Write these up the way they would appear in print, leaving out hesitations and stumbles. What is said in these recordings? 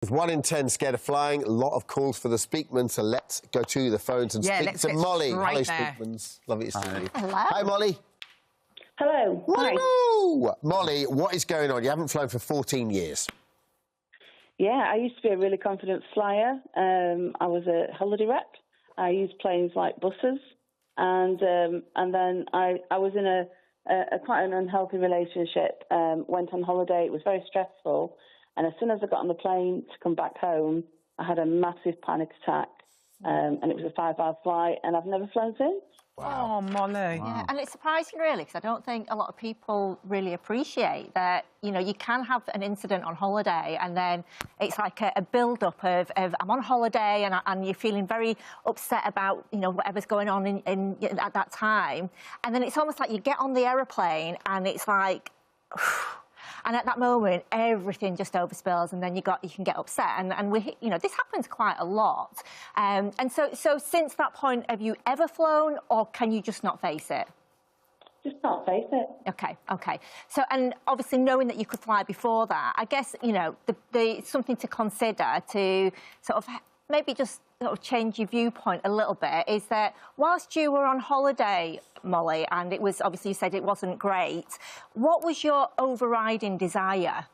With 1 in 10 scared of flying, a lot of calls for the Speakmans, so let's go to the phones and speak to Molly. Hello, Speakmans. Lovely to see you. Hello. Hi, Molly. Hello. Hi. Molly, what is going on? You haven't flown for 14 years. Yeah, I used to be a really confident flyer. I was a holiday rep. I used planes like buses, and then I was in a quite an unhealthy relationship. Went on holiday. It was very stressful. And as soon as I got on the plane to come back home, I had a massive panic attack. And it was a 5-hour flight, and I've never flown since. Wow. Oh, Molly. Wow. Yeah, and it's surprising, really, because I don't think a lot of people really appreciate that, you know, you can have an incident on holiday and then it's like a build-up of I'm on holiday and you're feeling very upset about, you know, whatever's going on at that time. And then it's almost like you get on the aeroplane and it's like... And at that moment, everything just overspills, and then you can get upset, and we, you know, this happens quite a lot. And so since that point, have you ever flown, or can you just not face it? Just not face it. Okay. So, and obviously knowing that you could fly before that, I guess, you know, something to consider to sort of maybe just sort of change your viewpoint a little bit is that whilst you were on holiday, Molly, and it was obviously you said it wasn't great, what was your overriding desire?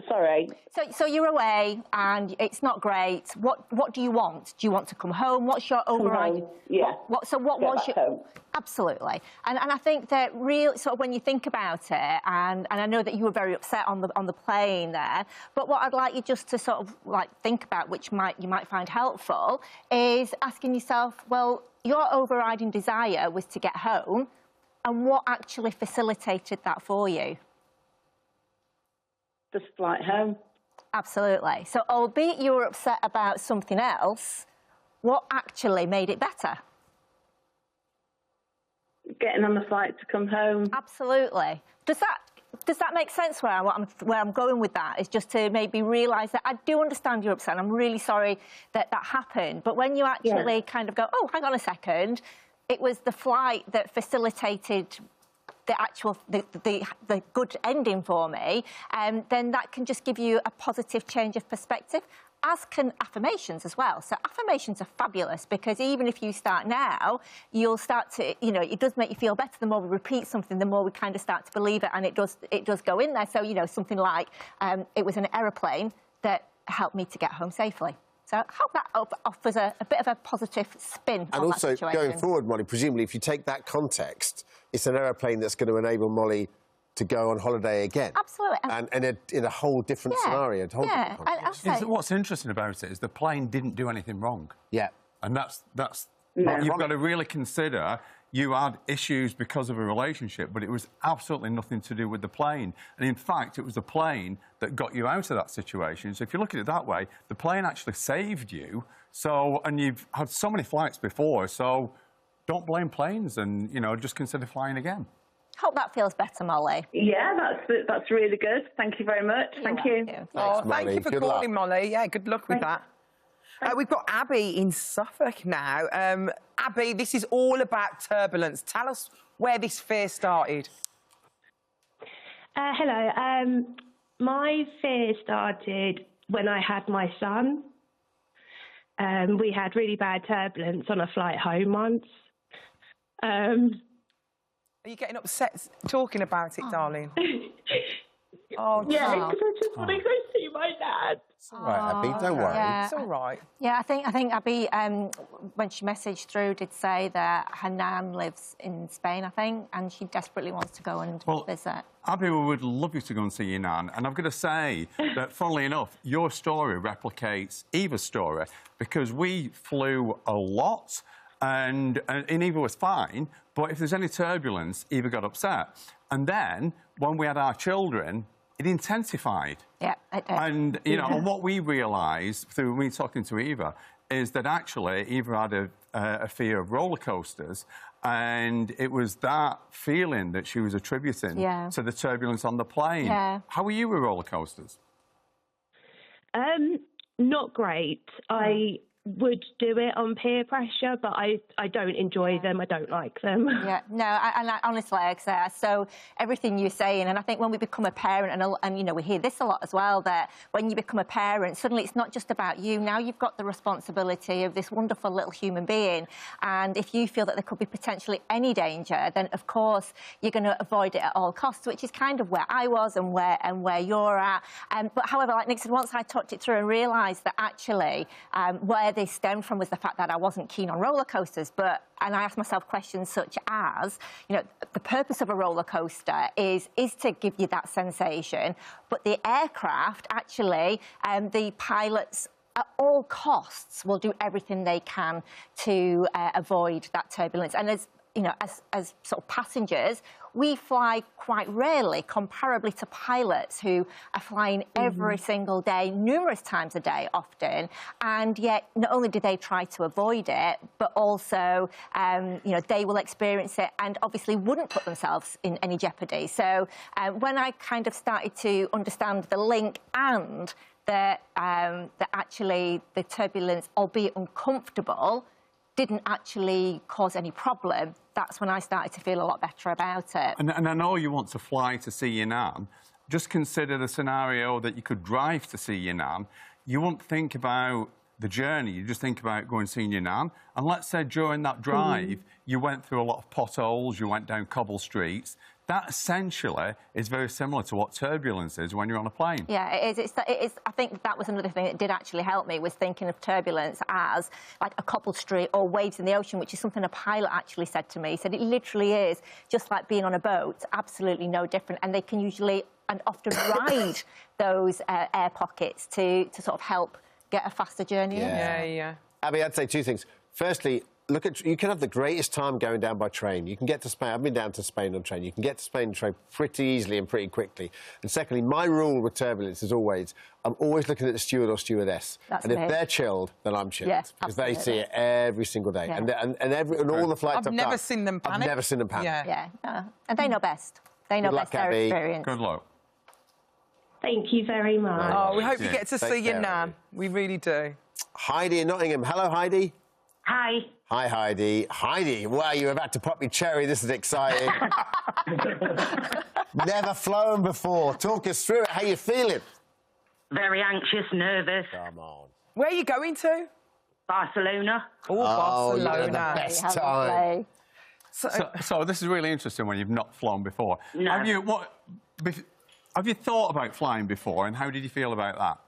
Sorry. So you're away and it's not great. What do you want? Do you want to come home? What's your overriding? Yeah. What was your home. Absolutely. And I think that real sort of when you think about it, and I know that you were very upset on the plane there, but what I'd like you just to sort of like think about, which you might find helpful, is asking yourself, well, your overriding desire was to get home, and what actually facilitated that for you? The flight home. Absolutely. So, albeit you were upset about something else, what actually made it better? Getting on the flight to come home. Absolutely. Does that make sense where I'm going with that? Is just to maybe realise that I do understand you're upset. I'm really sorry that happened. But when you actually kind of go, oh, hang on a second, it was the flight that facilitated the good ending for me, then that can just give you a positive change of perspective, as can affirmations as well. So affirmations are fabulous because even if you start now, you'll start to, you know, it does make you feel better. The more we repeat something, the more we kind of start to believe it, and it does go in there. So, you know, something like it was an aeroplane that helped me to get home safely. So I hope that offers a bit of a positive spin on that situation. And also, going forward, Molly, presumably if you take that context, it's an aeroplane that's going to enable Molly to go on holiday again. Absolutely. And in a whole different scenario. What's interesting about it is the plane didn't do anything wrong. Yeah. And that's what you've got to really consider. You had issues because of a relationship, but it was absolutely nothing to do with the plane. And in fact, it was the plane that got you out of that situation. So if you look at it that way, the plane actually saved you. So, and you've had so many flights before, so don't blame planes and, you know, just consider flying again. Hope that feels better, Molly. Yeah, that's really good. Thank you very much. Thank you. Thank you for calling, Molly. Yeah, good luck with that. We've got Abby in Suffolk now. Abby, this is all about turbulence. Tell us where this fear started. Hello. My fear started when I had my son. We had really bad turbulence on a flight home once. Are you getting upset talking about it, darling? Oh, yeah, because I just want to go see my dad. It's all right, Abby, don't worry. Yeah. It's all right. Yeah, I think Abby, when she messaged through, did say that her nan lives in Spain, I think, and she desperately wants to go and visit. Abby, we would love you to go and see your nan. And I've got to say that, funnily enough, your story replicates Eva's story because we flew a lot and Eva was fine, but if there's any turbulence, Eva got upset. And then, when we had our children, it intensified. Yeah, it did. And, you know, and what we realised through me talking to Eva is that actually Eva had a fear of roller coasters, and it was that feeling that she was attributing to the turbulence on the plane. Yeah. How were you with roller coasters? Not great. I would do it on peer pressure, but I don't enjoy them. I don't like them. Yeah, no, and honestly, so everything you're saying, and I think when we become a parent, and you know, we hear this a lot as well, that when you become a parent, suddenly it's not just about you. Now you've got the responsibility of this wonderful little human being, and if you feel that there could be potentially any danger, then of course you're going to avoid it at all costs, which is kind of where I was and where you're at. But however, like Nick said, once I talked it through and realised that actually where this stemmed from was the fact that I wasn't keen on roller coasters, and I asked myself questions such as, you know, the purpose of a roller coaster is to give you that sensation, but the aircraft, actually, the pilots at all costs will do everything they can to avoid that turbulence. And as you know, as sort of passengers, we fly quite rarely, comparably to pilots who are flying every single day, numerous times a day often, and yet not only do they try to avoid it, but also, you know, they will experience it and obviously wouldn't put themselves in any jeopardy. So when I kind of started to understand the link and that actually the turbulence, albeit uncomfortable, didn't actually cause any problem, that's when I started to feel a lot better about it. And I know you want to fly to see your nan. Just consider the scenario that you could drive to see your nan. You won't think about the journey, you just think about going and seeing your nan. And let's say during that drive, you went through a lot of potholes, you went down cobble streets. That essentially is very similar to what turbulence is when you're on a plane. Yeah, it is. I think that was another thing that did actually help me, was thinking of turbulence as like a cobbled street or waves in the ocean, which is something a pilot actually said to me. He said it literally is just like being on a boat, absolutely no different. And they can usually and often ride those air pockets to sort of help get a faster journey. Yeah. Abby, I'd say two things. Firstly, you can have the greatest time going down by train. You can get to Spain. I've been down to Spain on train. You can get to Spain on train pretty easily and pretty quickly. And secondly, my rule with turbulence is always, I'm always looking at the steward or stewardess. That's and if they're chilled, then I'm chilled. Yeah, because they see it every single day. Yeah. And all the flights I've never seen them panic. I've never seen them panic. Yeah. And they know best. They know best their experience. Good luck. Thank you very much. Oh, we hope you get to see your nan. We really do. Heidi in Nottingham. Hello, Heidi. Hi. Hi, Heidi. Heidi, wow, you're about to pop your cherry. This is exciting. Never flown before. Talk us through it. How you feeling? Very anxious, nervous. Come on. Where are you going to? Barcelona. Oh, Barcelona. Yeah, the best time. So this is really interesting when you've not flown before. No. Have you thought about flying before, and how did you feel about that?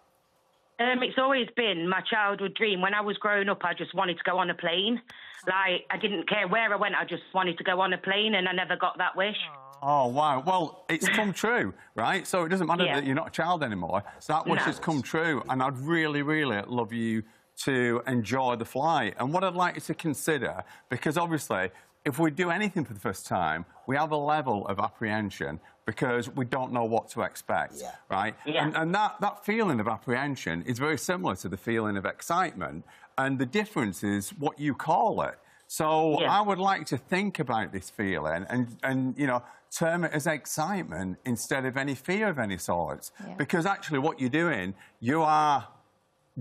It's always been my childhood dream. When I was growing up, I just wanted to go on a plane. Like, I didn't care where I went, I just wanted to go on a plane, and I never got that wish. Oh, wow. Well, it's come true, right? So it doesn't matter that you're not a child anymore. So that wish has come true, and I'd really, really love you to enjoy the flight. And what I'd like you to consider, because obviously, if we do anything for the first time, we have a level of apprehension because we don't know what to expect, right? Yeah. And that feeling of apprehension is very similar to the feeling of excitement, and the difference is what you call it. So I would like to think about this feeling and you know, term it as excitement instead of any fear of any sort. Because actually what you're doing, you are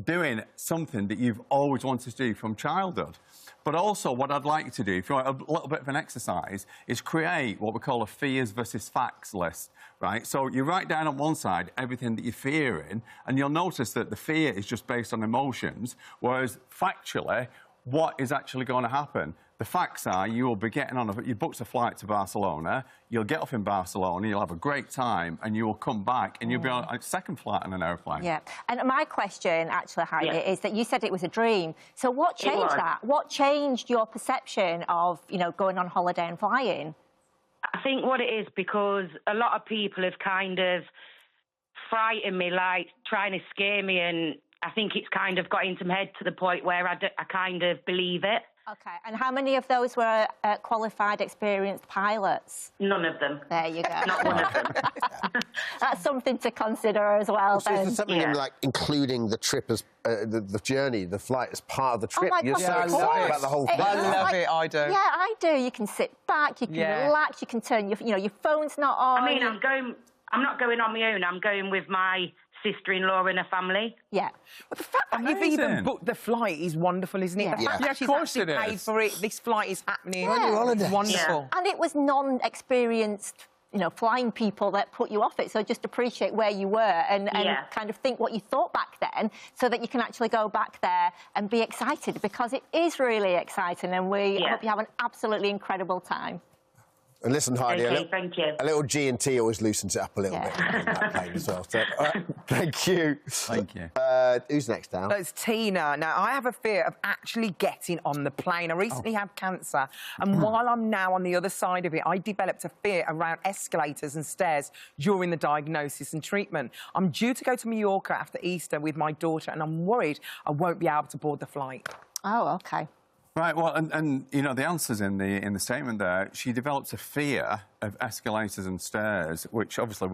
doing something that you've always wanted to do from childhood. But also what I'd like you to do, if you want a little bit of an exercise, is create what we call a fears versus facts list, right? So you write down on one side everything that you're fearing, and you'll notice that the fear is just based on emotions, whereas factually, what is actually going to happen? The facts are you will be getting on you booked a flight to Barcelona, you'll get off in Barcelona, you'll have a great time, and you will come back and you'll be on a second flight on an aeroplane. Yeah, and my question, actually, Heidi, is that you said it was a dream. So what changed that? What changed your perception of, you know, going on holiday and flying? I think what it is, because a lot of people have kind of frightened me, like trying to scare me, and I think it's kind of got into my head to the point where I kind of believe it. OK, and how many of those were qualified, experienced pilots? None of them. There you go. Not one of them. That's something to consider as well, So is there something in, like, including the trip as the journey, the flight as part of the trip? Oh my You're God, so excited about the whole thing. I love it, I do. Yeah, I do. You can sit back, you can relax, you can turn your phone's not on. I mean, I'm not going on my own. I'm going with my sister-in-law and her family. Yeah. But the fact that you've even booked the flight is wonderful, isn't it? Yeah. The fact that she's actually paid for it, this flight is happening. On your holiday. Wonderful. And it was non-experienced, you know, flying people that put you off it. So just appreciate where you were and kind of think what you thought back then, so that you can actually go back there and be excited, because it is really exciting, and we hope you have an absolutely incredible time. And listen, Heidi, thank you. A little G&T always loosens it up a little bit in that plane as well. So, thank you. Thank you. Who's next down? So it's Tina. Now, I have a fear of actually getting on the plane. I recently had cancer, and while I'm now on the other side of it, I developed a fear around escalators and stairs during the diagnosis and treatment. I'm due to go to Mallorca after Easter with my daughter, and I'm worried I won't be able to board the flight. Oh, OK. Right, well, and you know, the answer's in the statement there. She develops a fear of escalators and stairs, which obviously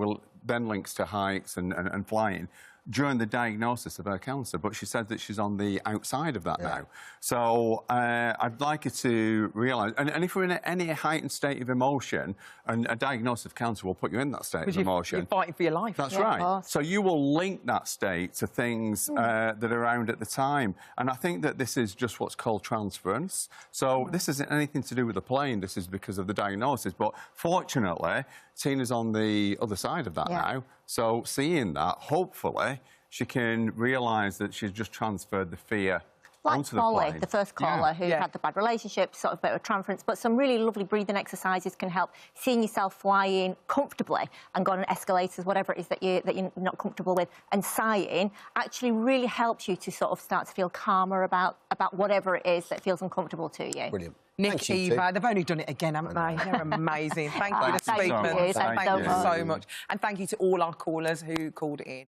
then links to heights and flying, during the diagnosis of her cancer, but she said that she's on the outside of that now. So I'd like her to realise, and if we're in any heightened state of emotion, and a diagnosis of cancer will put you in that state of emotion. You're fighting for your life. That's right. So you will link that state to things that are around at the time. And I think that this is just what's called transference. So this isn't anything to do with the plane. This is because of the diagnosis. But fortunately, Tina's on the other side of that now. So seeing that, hopefully, she can realise that she's just transferred the fear onto the plane. The first caller who had the bad relationship, sort of a bit of transference, but some really lovely breathing exercises can help. Seeing yourself flying comfortably and going on escalators, whatever it is that you're not comfortable with, and sighing actually really helps you to sort of start to feel calmer about whatever it is that feels uncomfortable to you. Brilliant. Nik Eva, they've only done it again, haven't they? They're amazing. Thank you, the Speakmans. Thank you so much. And thank you to all our callers who called in.